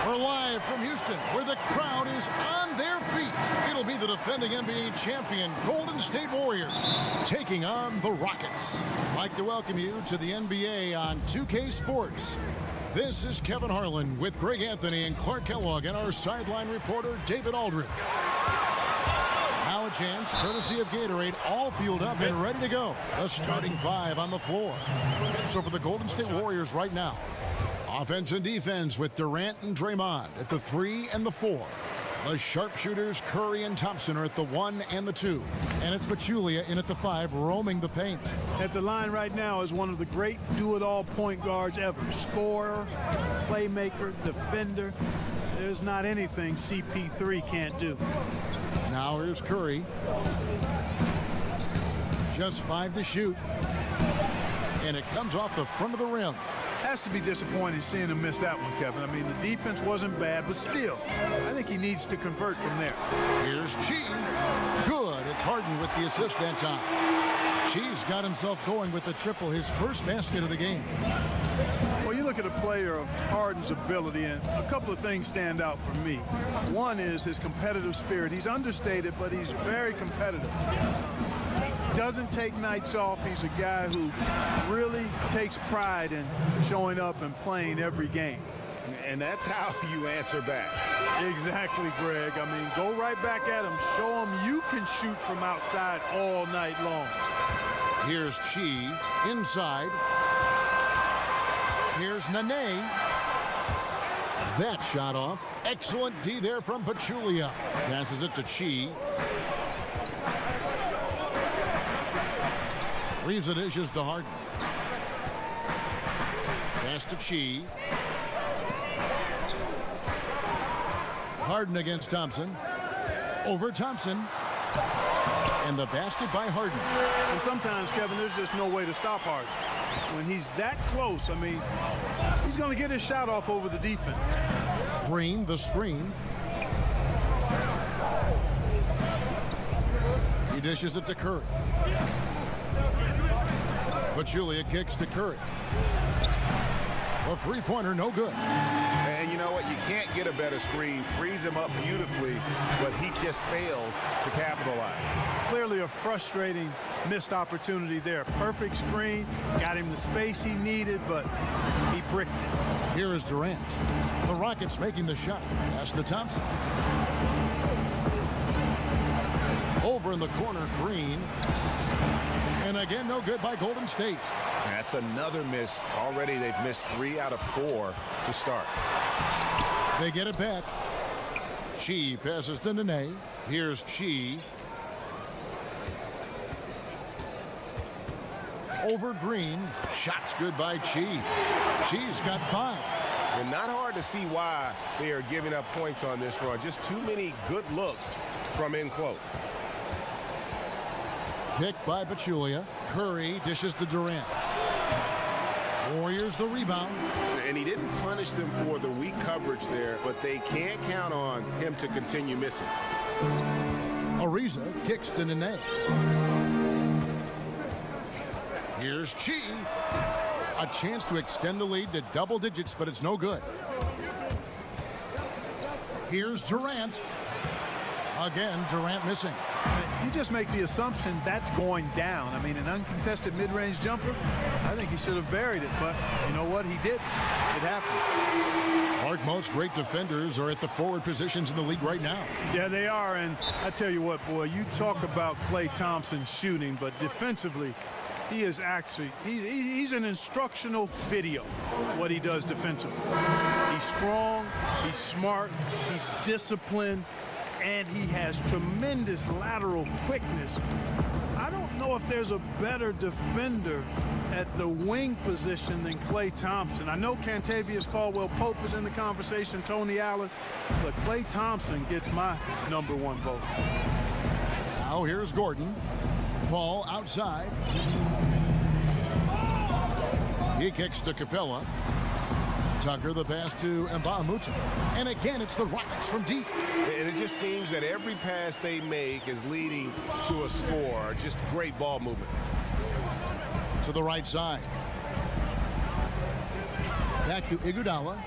We're live from Houston, where the crowd is on their feet. It'll be the defending NBA champion Golden State Warriors taking on the Rockets. I'd like to welcome you to the NBA on 2K Sports. This is Kevin Harlan with Greg Anthony and Clark Kellogg and our sideline reporter David Aldridge. Now a chance, courtesy of Gatorade, all fueled up and ready to go. The starting five on the floor. So for the Golden State Warriors right now, offense and defense with Durant and Draymond at the 3 and the 4. The sharpshooters Curry and Thompson are at the 1 and the 2. And it's Pachulia in at the 5, roaming the paint. At the line right now is one of the great do-it-all point guards ever. Scorer, playmaker, defender. There's not anything CP3 can't do. Now here's Curry. Just 5 to shoot. And it comes off the front of the rim. Has to be disappointing seeing him miss that one, Kevin. I mean, the defense wasn't bad, but still, I think he needs to convert from there. Here's Chi. Good. It's Harden with the assist that time. Chi's got himself going with the triple, his first basket of the game. Well, you look at a player of Harden's ability, and a couple of things stand out for me. One is his competitive spirit. He's understated, but he's very competitive. Doesn't take nights off. He's a guy who really takes pride in showing up and playing every game. And that's how you answer back. Exactly, Greg. I mean, go right back at him. Show him you can shoot from outside all night long. Here's Chi inside. Here's Nene. That shot off. Excellent D there from Pachulia. Passes it to Chi. Leaves the dishes to Harden. Pass to Chi. Harden against Thompson. Over Thompson. And the basket by Harden. And sometimes, Kevin, there's just no way to stop Harden. When he's that close, I mean, he's going to get his shot off over the defense. Green, the screen. He dishes it to Curry. Pachulia kicks to Curry. A three-pointer, no good. And you know what? You can't get a better screen. Frees him up beautifully, but he just fails to capitalize. Clearly a frustrating missed opportunity there. Perfect screen, got him the space he needed, but he bricked it. Here is Durant. The Rockets making the shot. Pass to Thompson. Over in the corner, Green. And again, no good by Golden State. That's another miss. Already they've missed 3 out of 4 to start. They get it back. Chi passes to Nene. Here's Chi. Over Green. Shots good by Chi. Chi's got 5. And not hard to see why they are giving up points on this run. Just too many good looks from in close. Picked by Pachulia. Curry dishes to Durant. Warriors the rebound. And he didn't punish them for the weak coverage there, but they can't count on him to continue missing. Ariza kicks to Nene. Here's Chi. A chance to extend the lead to double digits, but it's no good. Here's Durant. Again, Durant missing. You just make the assumption that's going down. I mean, an uncontested mid-range jumper, I think he should have buried it, but you know what? He didn't. It happened. Mark, most great defenders are at the forward positions in the league right now. Yeah, they are, and I tell you what, boy, you talk about Klay Thompson shooting, but defensively, he is actually, he's an instructional video, what he does defensively. He's strong, he's smart, he's disciplined, and he has tremendous lateral quickness. I don't know if there's a better defender at the wing position than Klay Thompson. I know Kentavious Caldwell-Pope is in the conversation, Tony Allen, but Klay Thompson gets my #1 vote. Now here's Gordon. Ball outside. He kicks to Capella. Tucker, the pass to Mbamute. And again, it's the Rockets from deep. And it just seems that every pass they make is leading to a score. Just great ball movement. To the right side. Back to Iguodala.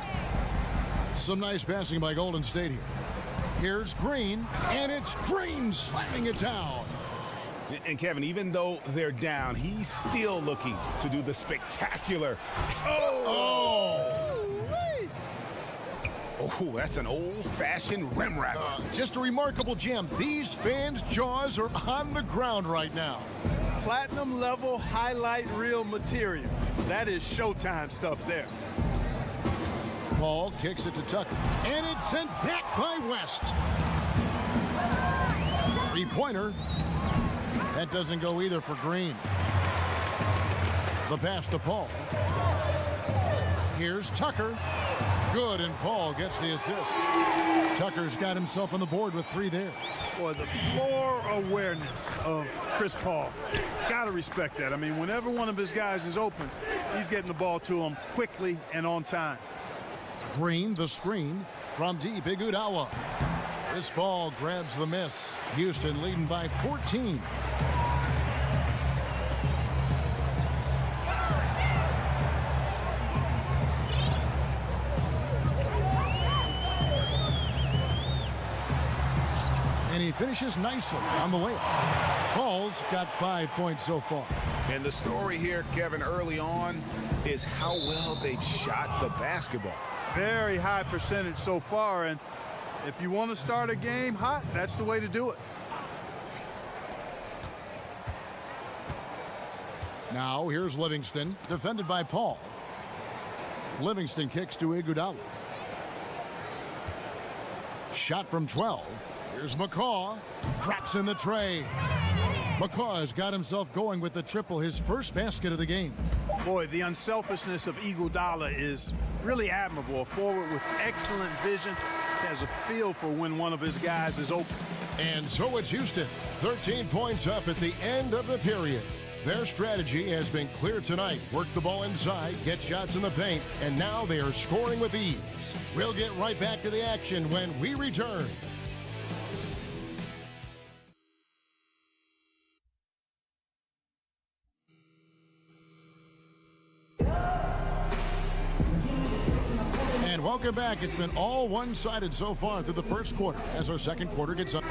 Some nice passing by Golden State here. Here's Green, and it's Green slamming it down. And Kevin, even though they're down, he's still looking to do the spectacular. Oh, that's an old-fashioned rim wrapper. Just a remarkable gem. These fans' jaws are on the ground right now. Platinum level highlight reel material. That is Showtime stuff there. Paul kicks it to Tucker, and it's sent back by West. Three-pointer. That doesn't go either for Green. The pass to Paul. Here's Tucker. Good, and Paul gets the assist. Tucker's got himself on the board with 3 there. Boy, the floor awareness of Chris Paul. Gotta respect that. I mean, whenever one of his guys is open, he's getting the ball to him quickly and on time. Green, the screen from deep. Iguodala. Chris Paul grabs the miss. Houston leading by 14. And he finishes nicely on the layup. Paul's got 5 points so far. And the story here, Kevin, early on is how well they've shot the basketball. Very high percentage so far, and if you want to start a game hot, that's the way to do it. Now here's Livingston, defended by Paul. Livingston kicks to Iguodala. Shot from 12. Here's McCaw. Drops in the tray. McCaw has got himself going with the triple, his first basket of the game. Boy, the unselfishness of Iguodala is really admirable. A forward with excellent vision. Has a feel for when one of his guys is open. And so it's Houston, 13 points up at the end of the period. Their strategy has been clear tonight. Work the ball inside, get shots in the paint, and now they are scoring with ease. We'll get right back to the action when we return. And welcome back. It's been all one-sided so far through the first quarter as our second quarter gets up.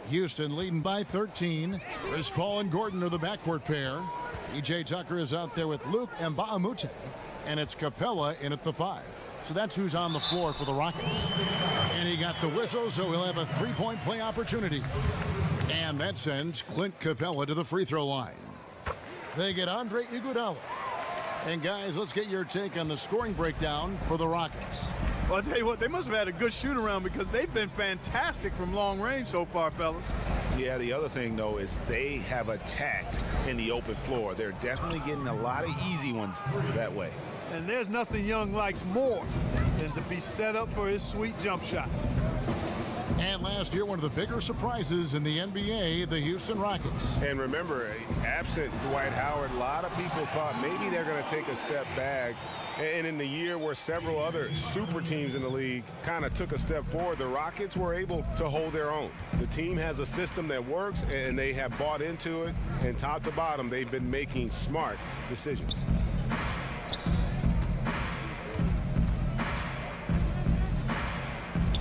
Houston leading by 13. Chris Paul and Gordon are the backcourt pair. PJ Tucker is out there with Luke Mbamute. And it's Capella in at the 5. So that's who's on the floor for the Rockets. And he got the whistle, so he'll have a three-point play opportunity. And that sends Clint Capella to the free throw line. They get Andre Iguodala. And guys, let's get your take on the scoring breakdown for the Rockets. Well, I'll tell you what, they must have had a good shoot-around because they've been fantastic from long range so far, fellas. Yeah, the other thing, though, is they have attacked in the open floor. They're definitely getting a lot of easy ones that way. And there's nothing Young likes more than to be set up for his sweet jump shot. And last year, one of the bigger surprises in the NBA, the Houston Rockets. And remember, absent Dwight Howard, a lot of people thought maybe they're going to take a step back. And in the year where several other super teams in the league kind of took a step forward, the Rockets were able to hold their own. The team has a system that works, and they have bought into it. And top to bottom, they've been making smart decisions.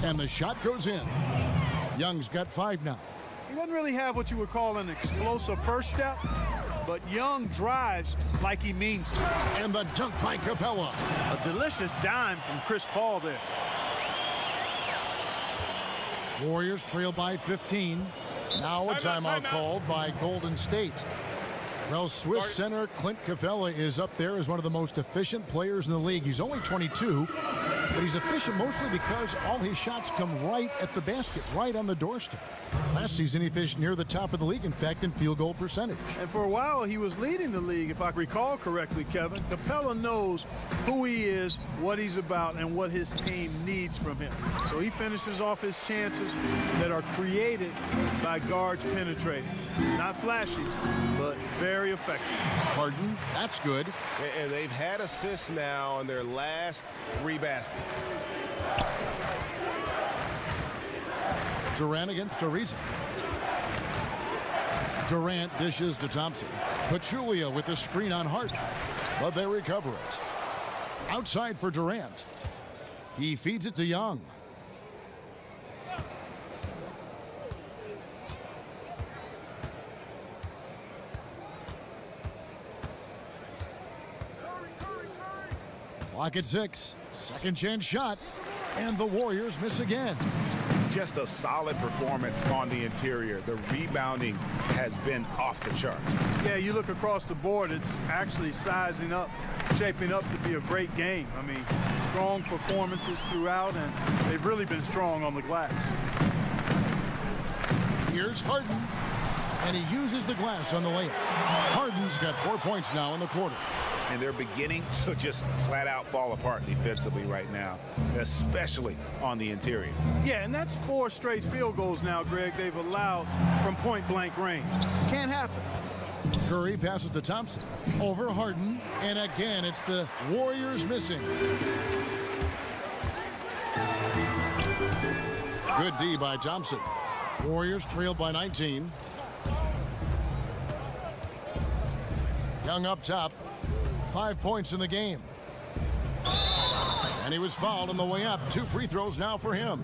And the shot goes in. Young's got 5 now. He doesn't really have what you would call an explosive first step, but Young drives like he means to. And the dunk by Capella. A delicious dime from Chris Paul there. Warriors trail by 15. Now a timeout called by Golden State. Well, Swiss center Clint Capella is up there as one of the most efficient players in the league. He's only 22. But he's efficient mostly because all his shots come right at the basket, right on the doorstep. Last season, he finished near the top of the league, in fact, in field goal percentage. And for a while, he was leading the league, if I recall correctly, Kevin. Capella knows who he is, what he's about, and what his team needs from him. So he finishes off his chances that are created by guards penetrating. Not flashy, but very effective. Harden, that's good. And they've had assists now in their last 3 baskets. Durant against Ariza. Durant dishes to Thompson. Pachulia with the screen on Harden, but they recover it. Outside for Durant. He feeds it to Young. Clock at 6. Second chance shot. And the Warriors miss again. Just a solid performance on the interior. The rebounding has been off the chart. Yeah, you look across the board, it's actually sizing up, shaping up to be a great game. I mean, strong performances throughout, and they've really been strong on the glass. Here's Harden, and he uses the glass on the layup. Harden's got 4 points now in the quarter. And they're beginning to just flat out fall apart defensively right now, especially on the interior. Yeah, and that's 4 straight field goals now, Greg, they've allowed from point-blank range. Can't happen. Curry passes to Thompson. Over Harden, and again, it's the Warriors missing. Good D by Thompson. Warriors trailed by 19. Young up top. 5 points in the game. And he was fouled on the way up. 2 free throws now for him.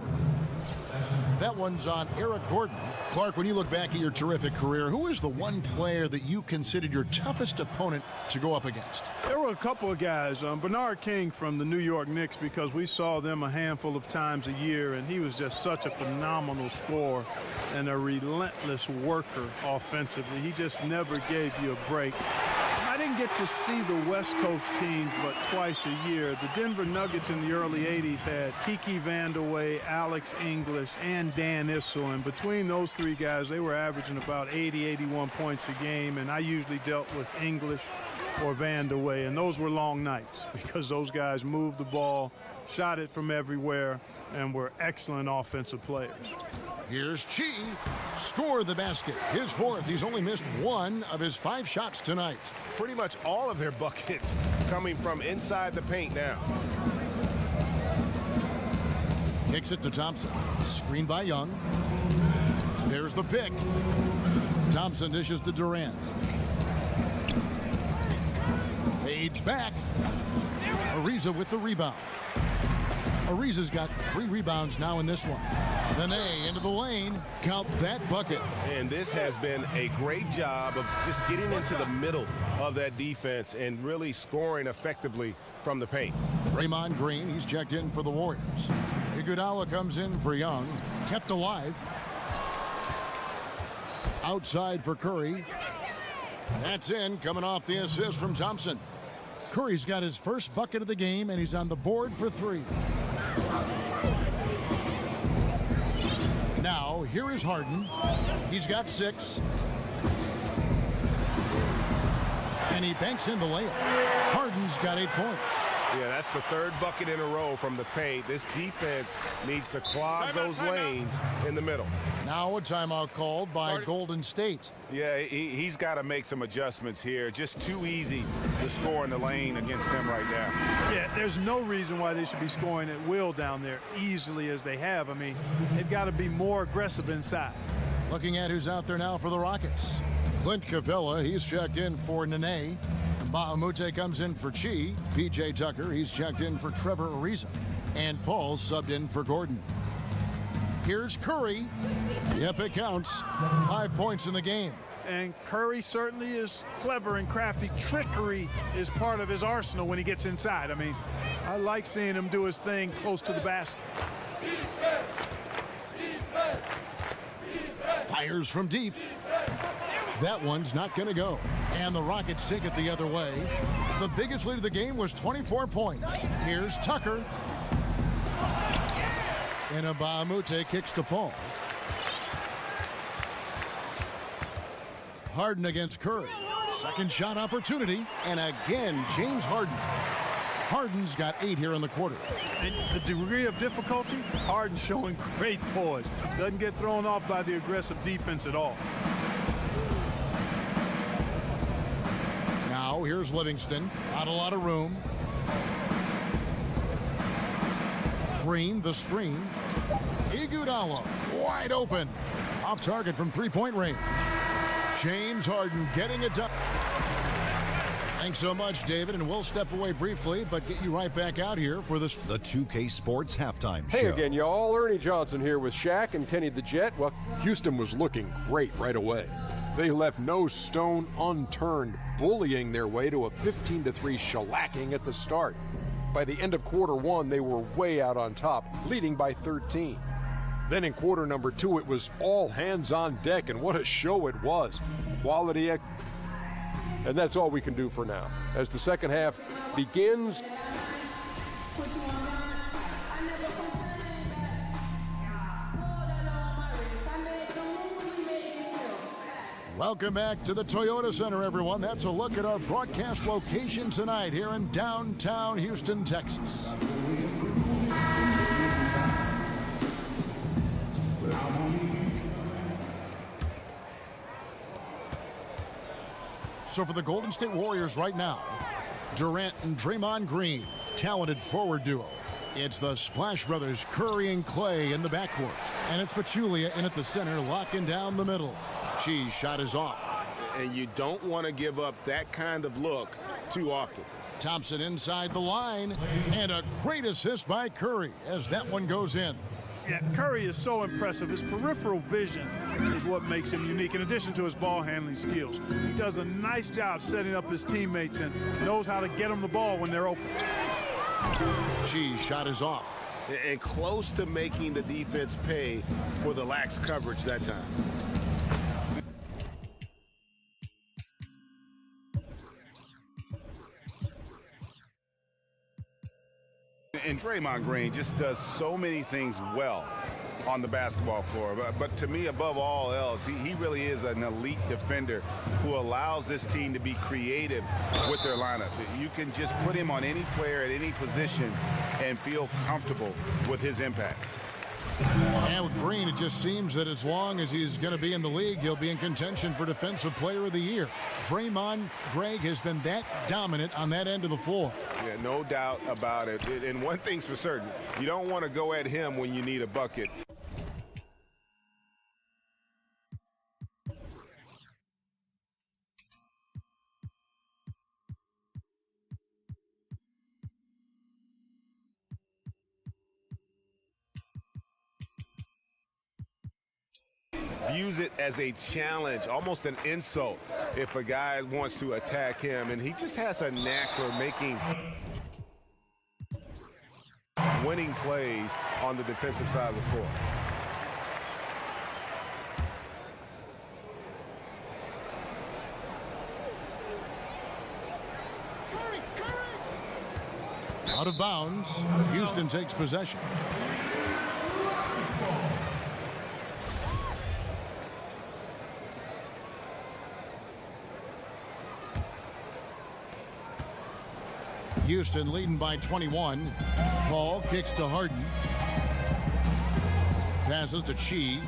That one's on Eric Gordon. Clark, when you look back at your terrific career, who is the one player that you considered your toughest opponent to go up against? There were a couple of guys. Bernard King from the New York Knicks, because we saw them a handful of times a year, and he was just such a phenomenal scorer and a relentless worker offensively. He just never gave you a break. I didn't get to see the West Coast teams but twice a year. The Denver Nuggets in the early 80s had Kiki Vandeweghe, Alex English, and Dan Issel. And between those 3 guys, they were averaging about 80, 81 points a game. And I usually dealt with English or Vandeweghe. And those were long nights because those guys moved the ball, shot it from everywhere, and were excellent offensive players. Here's Chi. Score the basket. His 4th. He's only missed 1 of his 5 shots tonight. Pretty much all of their buckets coming from inside the paint now. Kicks it to Thompson. Screened by Young. There's the pick. Thompson dishes to Durant. Fades back. Ariza with the rebound. Ariza's got 3 rebounds now in this one. Nene into the lane. Count that bucket. And this has been a great job of just getting into the middle of that defense and really scoring effectively from the paint. Draymond Green, he's checked in for the Warriors. Iguodala comes in for Young. Kept alive. Outside for Curry. That's in, coming off the assist from Thompson. Curry's got his first bucket of the game, and he's on the board for 3. Now, here is Harden. He's got 6. And he banks in the layup. Harden's got 8 points. Yeah, that's the 3rd bucket in a row from the paint. This defense needs to clog those lanes in the middle. Now a timeout called by Golden State. Yeah, he's got to make some adjustments here. Just too easy to score in the lane against them right now. Yeah, there's no reason why they should be scoring at will down there easily as they have. I mean, they've got to be more aggressive inside. Looking at who's out there now for the Rockets. Clint Capella, he's checked in for Nene. Bahamute comes in for Chi. P.J. Tucker, he's checked in for Trevor Ariza. And Paul subbed in for Gordon. Here's Curry. Yep, it counts. 5 points in the game. And Curry certainly is clever and crafty. Trickery is part of his arsenal when he gets inside. I mean, I like seeing him do his thing close to the basket. Fires from deep. That one's not going to go. And the Rockets take it the other way. The biggest lead of the game was 24 points. Here's Tucker. And Abamute kicks to Paul. Harden against Curry. Second shot opportunity. And again, James Harden. Harden's got 8 here in the quarter. And the degree of difficulty, Harden showing great poise. Doesn't get thrown off by the aggressive defense at all. Now here's Livingston. Not a lot of room. Green, the screen. Iguodala wide open. Off target from three-point range. James Harden getting it done. Thanks so much, David, and we'll step away briefly, but get you right back out here for this. The 2K Sports Halftime Show. Hey again, y'all. Ernie Johnson here with Shaq and Kenny the Jet. Well, Houston was looking great right away. They left no stone unturned, bullying their way to a 15-3 shellacking at the start. By the end of quarter one, they were way out on top, leading by 13. Then in quarter number 2, it was all hands on deck, and what a show it was. Quality. And that's all we can do for now. As the second half begins, Welcome back to the Toyota Center, everyone. That's a look at our broadcast location tonight here in downtown Houston, Texas. So for the Golden State Warriors right now, Durant and Draymond Green, talented forward duo. It's the Splash Brothers, Curry and Clay in the backcourt. And it's Pachulia in at the center, locking down the middle. Cheese shot is off. And you don't want to give up that kind of look too often. Thompson inside the line, and a great assist by Curry as that one goes in. Yeah, Curry is so impressive. His peripheral vision is what makes him unique, in addition to his ball handling skills. He does a nice job setting up his teammates and knows how to get them the ball when they're open. Cheese shot is off. And close to making the defense pay for the lax coverage that time. And Draymond Green just does so many things well on the basketball floor. But to me, above all else, he really is an elite defender who allows this team to be creative with their lineups. You can just put him on any player at any position and feel comfortable with his impact. And with Green, it just seems that as long as he's going to be in the league, he'll be in contention for Defensive Player of the Year. Draymond Greg has been that dominant on that end of the floor. Yeah, no doubt about it. And one thing's for certain, you don't want to go at him when you need a bucket. Views it as a challenge, almost an insult if a guy wants to attack him, and he just has a knack for making winning plays on the defensive side of the floor. Out of bounds, Houston takes possession. Houston leading by 21. Paul kicks to Harden. Passes to Chi.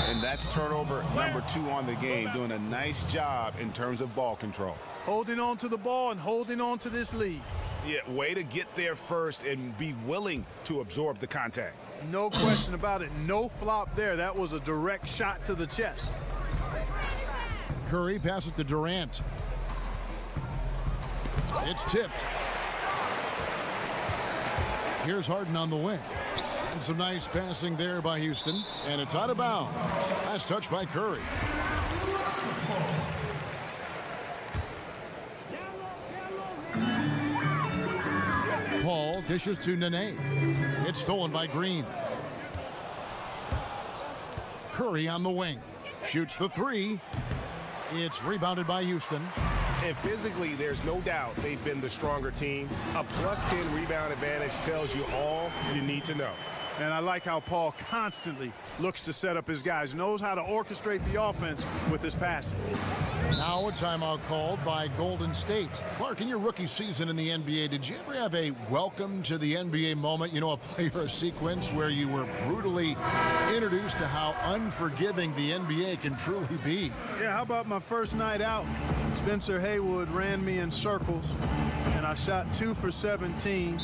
And that's turnover number 2 on the game, doing a nice job in terms of ball control. Holding on to the ball and holding on to this lead. Yeah, way to get there first and be willing to absorb the contact. No question about it. No flop there. That was a direct shot to the chest. Curry passes to Durant. It's tipped. Here's Harden on the wing. And some nice passing there by Houston. And it's out of bounds. Last touch by Curry. Paul dishes to Nene. It's stolen by Green. Curry on the wing. Shoots the 3. It's rebounded by Houston. And physically, there's no doubt they've been the stronger team. A +10 rebound advantage tells you all you need to know. And I like how Paul constantly looks to set up his guys, knows how to orchestrate the offense with his passing. Now a timeout called by Golden State. Clark, in your rookie season in the NBA, did you ever have a welcome to the NBA moment, you know, a play or a sequence where you were brutally introduced to how unforgiving the NBA can truly be? Yeah, how about my first night out? Spencer Haywood ran me in circles, and I shot 2 for 17,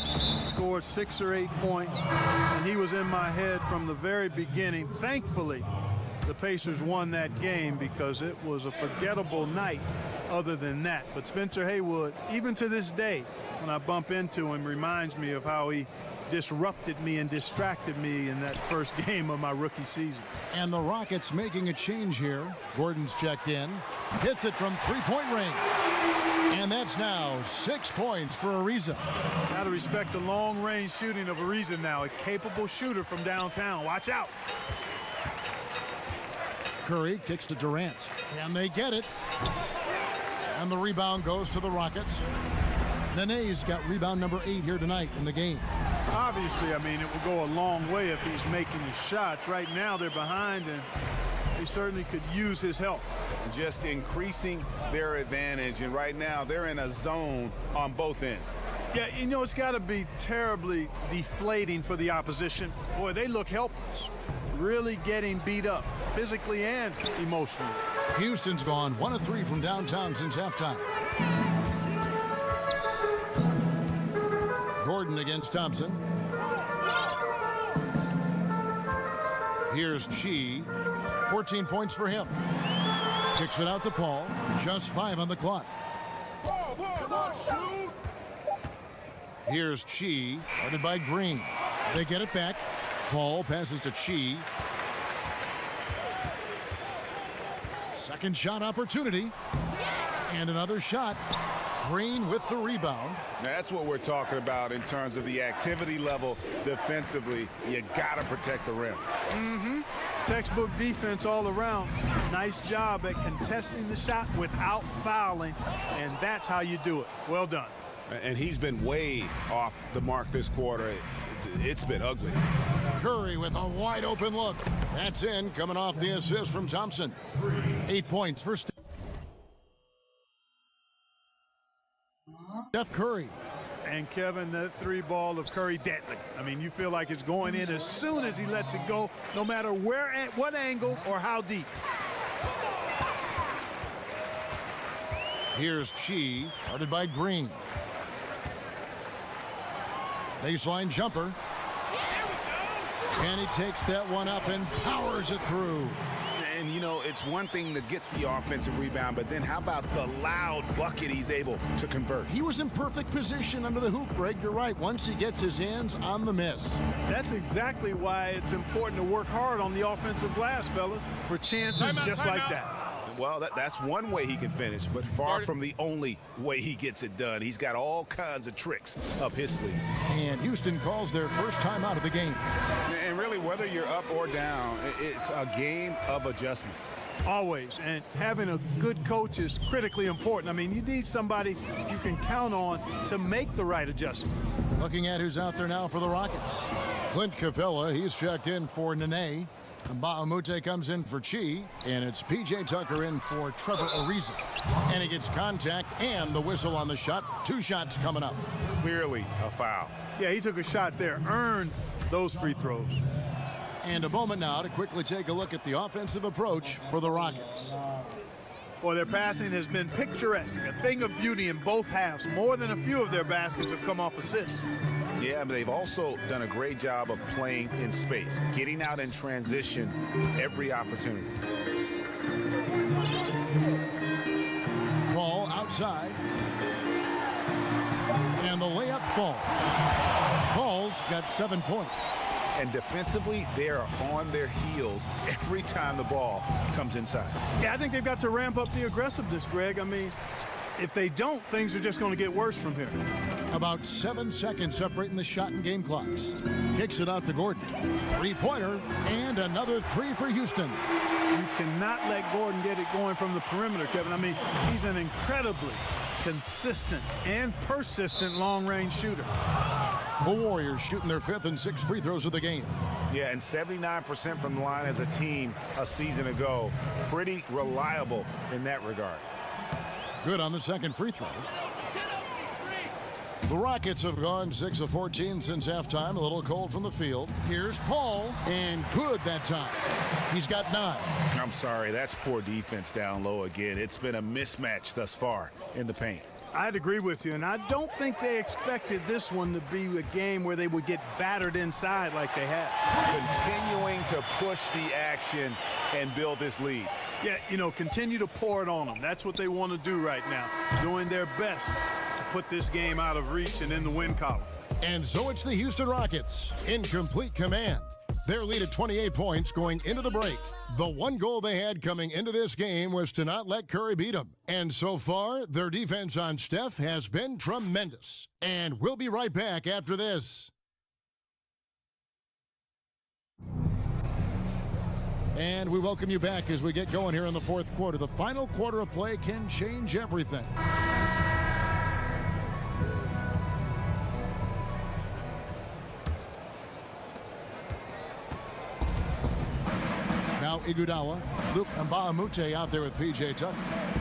scored 6 or 8 points, and he was in my head from the very beginning. Thankfully, the Pacers won that game because it was a forgettable night other than that. But Spencer Haywood, even to this day, when I bump into him, reminds me of how he disrupted me and distracted me in that first game of my rookie season. And the Rockets making a change here. Gordon's checked in, hits it from three-point range. And that's now 6 points for Ariza. Got to respect the long-range shooting of Ariza now, a capable shooter from downtown. Watch out. Curry kicks to Durant. Can they get it? And the rebound goes to the Rockets. Nene's got rebound number 8 here tonight in the game. Obviously, I mean, it will go a long way if he's making his shots. Right now, they're behind, and they certainly could use his help. Just increasing their advantage, and right now they're in a zone on both ends. Yeah, you know, it's got to be terribly deflating for the opposition. Boy, they look helpless, really getting beat up physically and emotionally. Houston's gone 1 of 3 from downtown since halftime. Gordon against Thompson. Here's Chi. 14 points for him. Kicks it out to Paul. Just 5 on the clock. Here's Chi, guarded by Green. They get it back. Paul passes to Chi. Second shot opportunity. And another shot. Green with the rebound. That's what we're talking about in terms of the activity level defensively. You got to protect the rim. Textbook defense all around. Nice job at contesting the shot without fouling, and that's how you do it. Well done. And he's been way off the mark this quarter. It's been ugly. Curry with a wide open look. That's in, coming off the assist from Thompson. 8 points for Steph Curry. And Kevin, that 3-ball of Curry, deadly. I mean, you feel like it's going in as soon as he lets it go, no matter where, at what angle, or how deep. Here's Chi, guarded by Green. Baseline jumper. And he takes that one up and powers it through. And, you know, it's one thing to get the offensive rebound, but then how about the loud bucket he's able to convert? He was in perfect position under the hoop, Greg. You're right. Once he gets his hands on the miss. That's exactly why it's important to work hard on the offensive glass, fellas, for chances just like that. Well, that's one way he can finish, but far from the only way he gets it done. He's got all kinds of tricks up his sleeve. And Houston calls their first time out of the game. And really, whether you're up or down, it's a game of adjustments. Always. And having a good coach is critically important. I mean, you need somebody you can count on to make the right adjustment. Looking at who's out there now for the Rockets. Clint Capella, he's checked in for Nene. Bahamute comes in for Chi, and it's P.J. Tucker in for Trevor Ariza. And he gets contact and the whistle on the shot. 2 shots coming up. Clearly a foul. Yeah, he took a shot there, earned those free throws. And a moment now to quickly take a look at the offensive approach for the Rockets. Well, their passing has been picturesque, a thing of beauty in both halves. More than a few of their baskets have come off assists. Yeah, but they've also done a great job of playing in space, getting out in transition every opportunity. Ball outside. And the layup falls. Ball's got 7 points. And defensively, they are on their heels every time the ball comes inside. Yeah, I think they've got to ramp up the aggressiveness, Greg. I mean, if they don't, things are just going to get worse from here. About 7 seconds separating the shot and game clocks. Kicks it out to Gordon. 3-pointer and another 3 for Houston. You cannot let Gordon get it going from the perimeter, Kevin. I mean, he's an incredibly consistent and persistent long-range shooter. The Warriors shooting their 5th and 6th free throws of the game. Yeah, and 79% from the line as a team a season ago. Pretty reliable in that regard. Good on the 2nd free throw. The Rockets have gone 6 of 14 since halftime. A little cold from the field. Here's Paul, and good that time. He's got 9. I'm sorry, that's poor defense down low again. It's been a mismatch thus far in the paint. I'd agree with you, and I don't think they expected this one to be a game where they would get battered inside like they have. Continuing to push the action and build this lead. Yeah, you know, continue to pour it on them. That's what they want to do right now, doing their best to put this game out of reach and in the win column. And so it's the Houston Rockets in complete command. Their lead at 28 points going into the break. The one goal they had coming into this game was to not let Curry beat them. And so far, their defense on Steph has been tremendous. And we'll be right back after this. And we welcome you back as we get going here in the 4th quarter. The final quarter of play can change everything. Now Iguodala, Luke Mbamute out there with P.J. Tucker.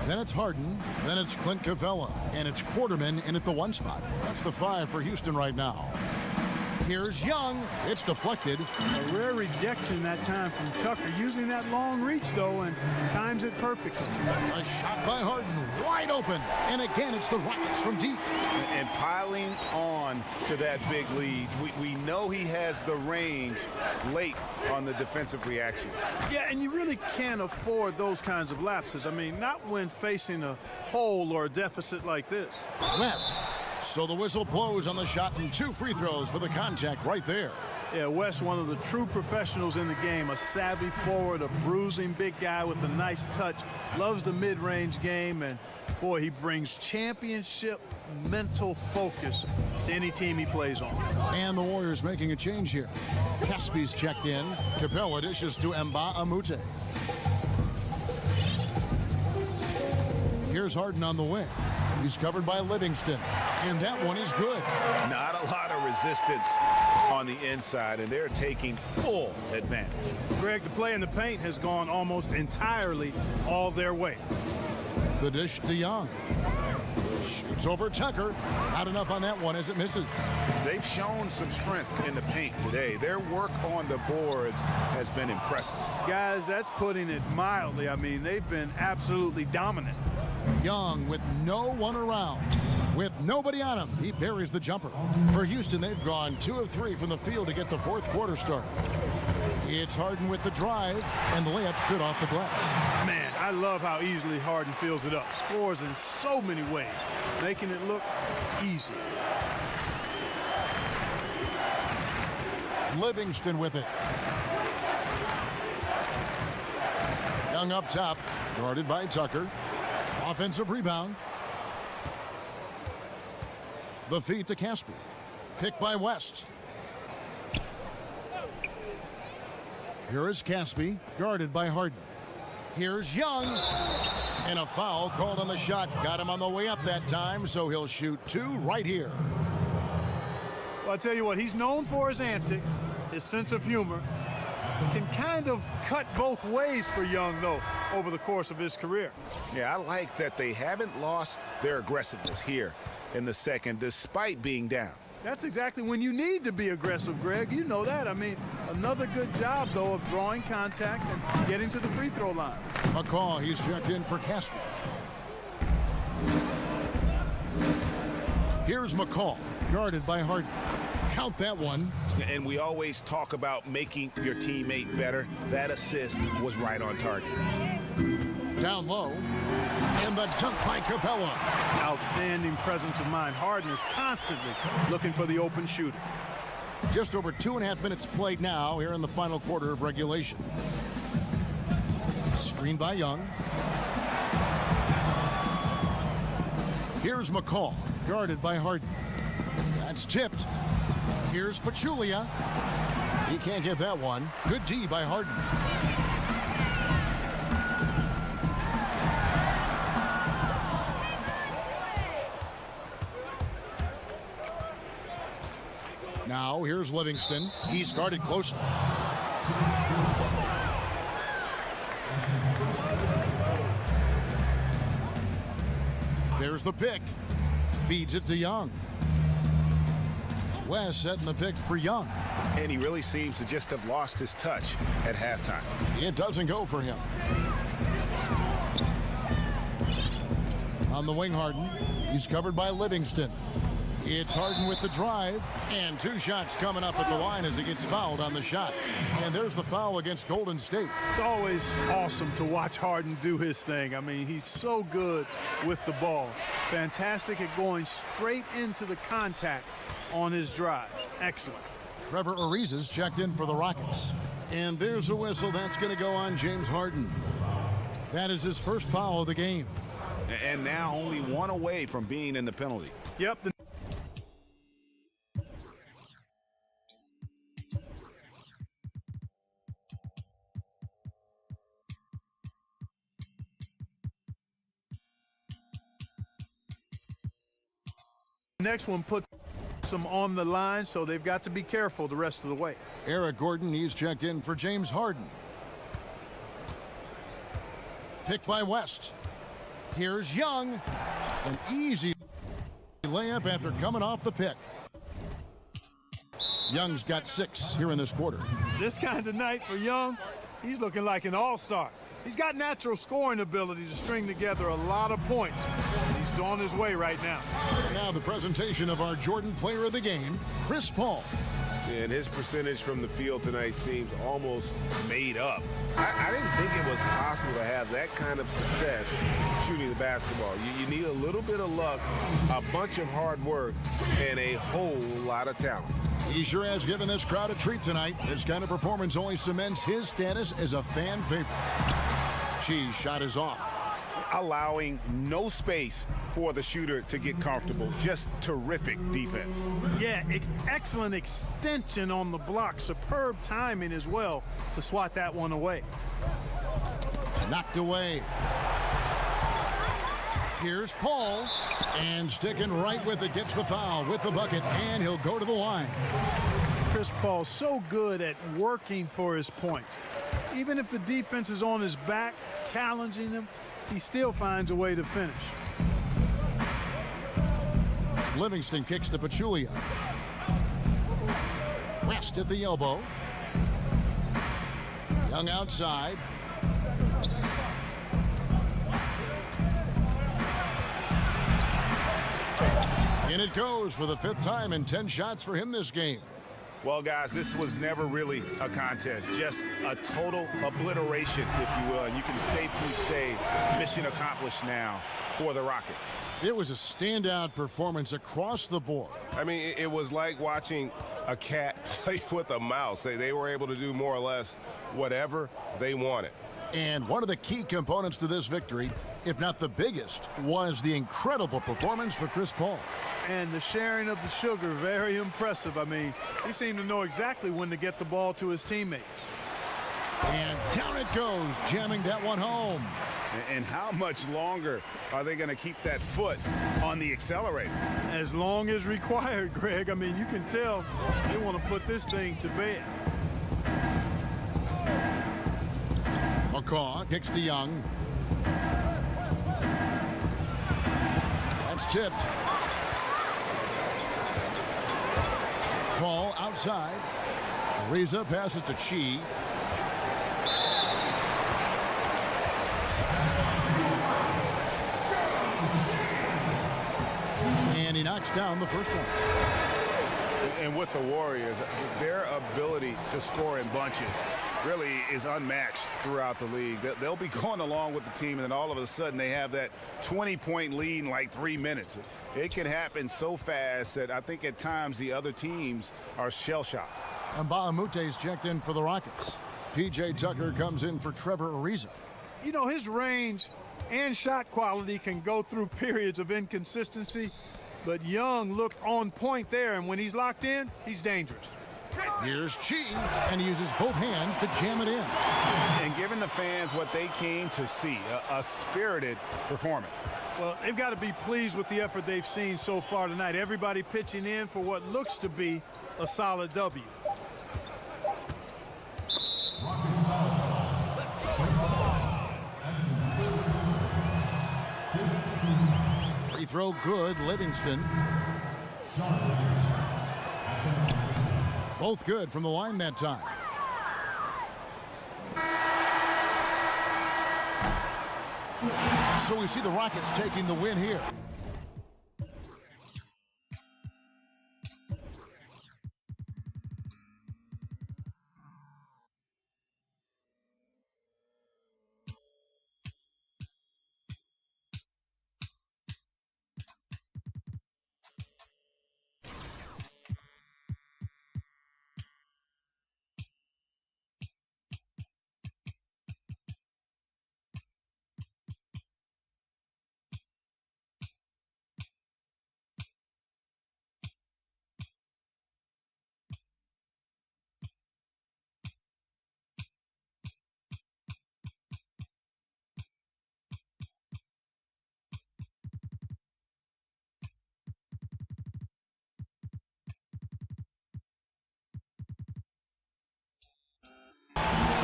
Then it's Harden, then it's Clint Capella, and it's Quarterman in at the 1 spot. That's the 5 for Houston right now. Here's Young. It's deflected. A rare rejection that time from Tucker, using that long reach, though, and times it perfectly. A shot by Harden, wide open. And again, it's the Rockets from deep. And piling on to that big lead, we know he has the range late on the defensive reaction. Yeah, and you really can't afford those kinds of lapses. I mean, not when facing a hole or a deficit like this. West. So the whistle blows on the shot and 2 free throws for the contact right there. Yeah, West, one of the true professionals in the game, a savvy forward, a bruising big guy with a nice touch, loves the mid-range game, and boy, he brings championship mental focus to any team he plays on. And the Warriors making a change here. Caspi's checked in. Capella dishes to Mbamute. Here's Harden on the wing. He's covered by Livingston, and that one is good. Not a lot of resistance on the inside, and they're taking full advantage. Greg, the play in the paint has gone almost entirely all their way. The dish to Young. Shoots over Tucker. Not enough on that one as it misses. They've shown some strength in the paint today. Their work on the boards has been impressive. Guys, that's putting it mildly. I mean, they've been absolutely dominant. Young with no one around. With nobody on him, he buries the jumper. For Houston, they've gone 2 of 3 from the field to get the 4th quarter started. It's Harden with the drive, and the layup stood off the glass. Man, I love how easily Harden fills it up. Scores in so many ways, making it look easy. Livingston with it. Young up top, guarded by Tucker. Offensive rebound. The feed to Casper. Picked by West. Here is Caspi, guarded by Harden. Here's Young. And a foul called on the shot. Got him on the way up that time, so he'll shoot 2 right here. Well, I'll tell you what, he's known for his antics, his sense of humor. Can kind of cut both ways for Young, though, over the course of his career. Yeah, I like that they haven't lost their aggressiveness here in the second, despite being down. That's exactly when you need to be aggressive, Greg. You know that. I mean, another good job, though, of drawing contact and getting to the free throw line. McCaw, he's checked in for Casper. Here's McCaw, guarded by Harden. Count that one. And we always talk about making your teammate better. That assist was right on target. Down low. And the dunk by Capella. Outstanding presence of mind. Harden is constantly looking for the open shooter. Just over 2.5 minutes played now here in the final quarter of regulation. Screened by Young. Here's McCaw, guarded by Harden. That's tipped. Here's Pachulia. He can't get that one. Good D by Harden. Here's Livingston. He's guarded closely. There's the pick. Feeds it to Young. West setting the pick for Young. And he really seems to just have lost his touch at halftime. It doesn't go for him. On the wing, Harden. He's covered by Livingston. It's Harden with the drive. And 2 shots coming up at the line as he gets fouled on the shot. And there's the foul against Golden State. It's always awesome to watch Harden do his thing. I mean, he's so good with the ball. Fantastic at going straight into the contact on his drive. Excellent. Trevor Ariza's checked in for the Rockets. And there's a whistle. That's going to go on James Harden. That is his first foul of the game. And now only 1 away from being in the penalty. Yep. Next one puts them on the line, so they've got to be careful the rest of the way. Eric Gordon, he's checked in for James Harden. Pick by West. Here's Young. An easy layup after coming off the pick. Young's got 6 here in this quarter. This kind of night for Young, he's looking like an all-star. He's got natural scoring ability to string together a lot of points. He's on his way right now. Now the presentation of our Jordan Player of the Game, Chris Paul. And his percentage from the field tonight seems almost made up. I didn't think it was possible to have that kind of success shooting the basketball. You need a little bit of luck, a bunch of hard work, and a whole lot of talent. He sure has given this crowd a treat tonight. This kind of performance only cements his status as a fan favorite. Cheese shot is off. Allowing no space for the shooter to get comfortable. Just terrific defense. Yeah, excellent extension on the block. Superb timing as well to swat that one away. Knocked away. Here's Paul. And sticking right with it, gets the foul with the bucket, and he'll go to the line. Chris Paul so good at working for his points. Even if the defense is on his back, challenging him, he still finds a way to finish. Livingston kicks to Pachulia. West at the elbow. Young outside. And it goes for the 5th time and 10 shots for him this game. Well, guys, this was never really a contest, just a total obliteration, if you will. And you can safely say mission accomplished now for the Rockets. It was a standout performance across the board. I mean, it was like watching a cat play with a mouse. They were able to do more or less whatever they wanted. And one of the key components to this victory, if not the biggest, was the incredible performance for Chris Paul. And the sharing of the sugar, very impressive. I mean, he seemed to know exactly when to get the ball to his teammates. And down it goes, jamming that one home. And how much longer are they going to keep that foot on the accelerator? As long as required, Greg. I mean, you can tell they want to put this thing to bed. McCaw kicks to Young. That's tipped. Paul outside. Ariza passes to Chi. And he knocks down the first one. And with the Warriors, their ability to score in bunches really is unmatched throughout the league. They'll be going along with the team, and then all of a sudden they have that 20-point lead in like 3 minutes. It can happen so fast that I think at times the other teams are shell-shocked. And Bahamute's checked in for the Rockets. P.J. Tucker comes in for Trevor Ariza. You know, his range and shot quality can go through periods of inconsistency, but Young looked on point there, and when he's locked in, he's dangerous. Here's Chi, and he uses both hands to jam it in. And given the the fans what they came to see, a spirited performance. Well, they've got to be pleased with the effort they've seen so far tonight. Everybody pitching in for what looks to be a solid W. Free throw good, Livingston. Both good from the line that time. So we see the Rockets taking the win here.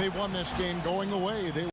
They won this game going away. They